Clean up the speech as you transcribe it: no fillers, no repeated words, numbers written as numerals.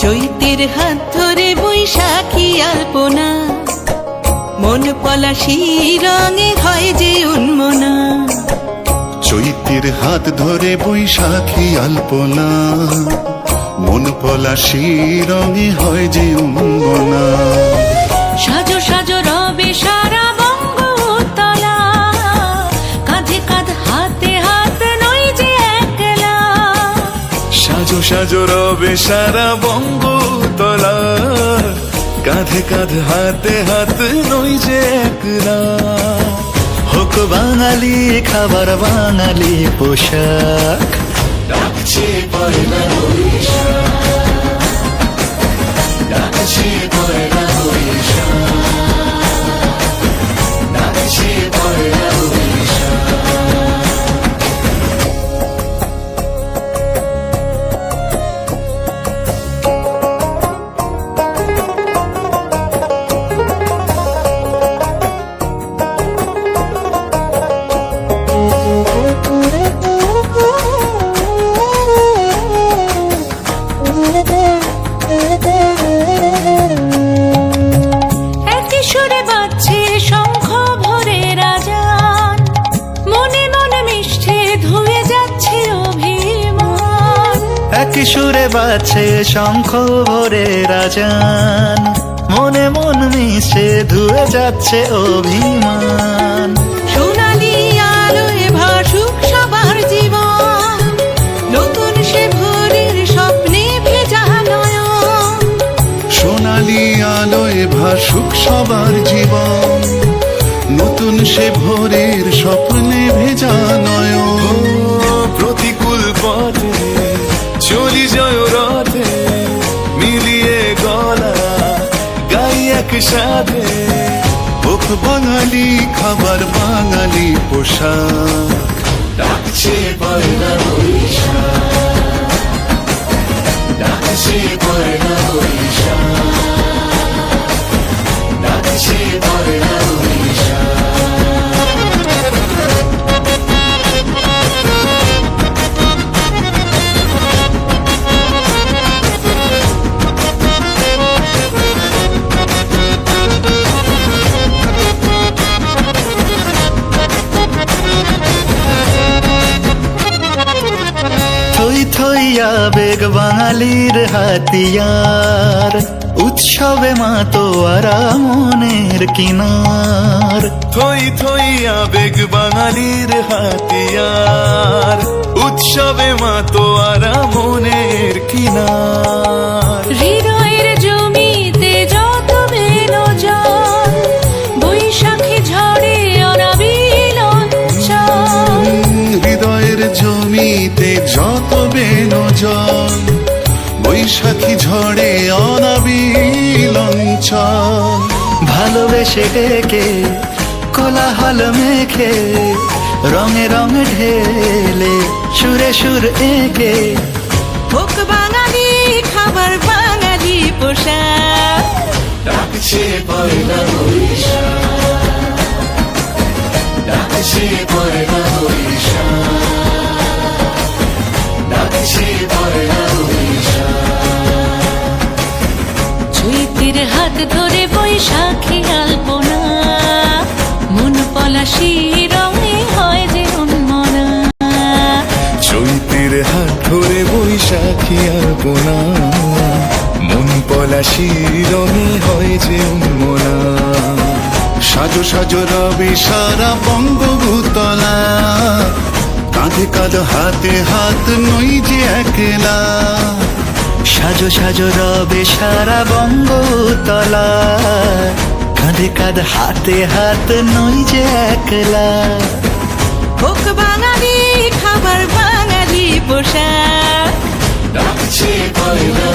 চৈতের হাত ধরে বৈশাখী আলপনা, মন পলাশি রঙে হয় যে উন্মনা। চৈতের হাত ধরে বৈশাখী আলপনা, মন পলাশি রঙে হয় যে উন্মনা। সাজো সাজো রবে সারা বঙ্গতলা, কাঁধে কাঁধ হাতে হাত নই যে একলা। সাজো সাজো রবে সারা বঙ্গতলা, কাঁধে কাঁধ হাতে হাত নই যে একলা। হোক বাঙালি খাবার বাঙালি পোশাক, ডাকছে পয়লা বৈশাখ, ডাকছে পয়লা বৈশাখ, ডাকছে পয়লা বৈশাখ। একই সুরে বাজছে শঙ্খ ভোরের আজান, মনে মনে মিশছে ধুয়ে যাচ্ছে অভিমান। একই সুরে বাজছে শঙ্খ ভোরের আজান, মনে মন মিশে ধুয়ে যাচ্ছে অভিমান। সোনালি আলোয় ভাসুক সবার জীবন, নতুন সে ভোরের স্বপ্নে ভেজা নয়ন। সোনালি আলোয় ভাসুক সবার জীবন, নতুন সে ভোরের স্বপ্নে ভেজা নয়ন। প্রতিকূল পথে চলি জয় রথে, মিলিয়ে গলা গাই একসাথে। হোক বাঙালি খাবার বাঙালি পোশাক, ডাকছে পয়লা বৈশাখ, ডাকছে পয়লা বৈশাখ, ডাকছে পয়লা বৈশাখ। থই থই আবেগ বাঙালির হাতিয়ার, উৎসবে মাতোয়ারা মনের কিনার। থই থই আবেগ বাঙালির হাতিয়ার, উৎসবে মাতোয়ারা মনের কিনার। হৃদয়ের জমিতে যত বেলো জল, বৈশাখী ঝড়ে অনাবিল অঞ্চল। হৃদয়ের জমিতে যত বেনো জল, বৈশাখী ঝড়ে অনাবিল অঞ্চল। ভালোবেসে ডেকে কোলাহল মেখে, রঙে রঙ ঢেলে সুরে সুর এঁকে। হোক বাঙালি খাবার বাঙালি পোশাক, ডাকছে পয়লা বৈশাখ, ডাকছে পয়লা বৈশাখ, ডাকছে পয়লা বৈশাখ। চৈতের হাত ধরে বৈশাখী আলপনা, মন পলাশি রঙে হয় যে উন্মনা। চৈতের হাত ধরে বৈশাখী আলপনা, মন পলাশি রঙে হয় যে উন্মনা। সাজো সাজো রবে সারা বঙ্গভূতলা, কাঁধে কাঁধ হাতে হাত নই যে একলা। সাজো সাজো রবে সারা বঙ্গতলা, কাঁধে কাঁধ হাতে হাত নই যে একলা। হোক বাঙালি খাবার বাঙালি পোশাক, ডাকছে পয়লা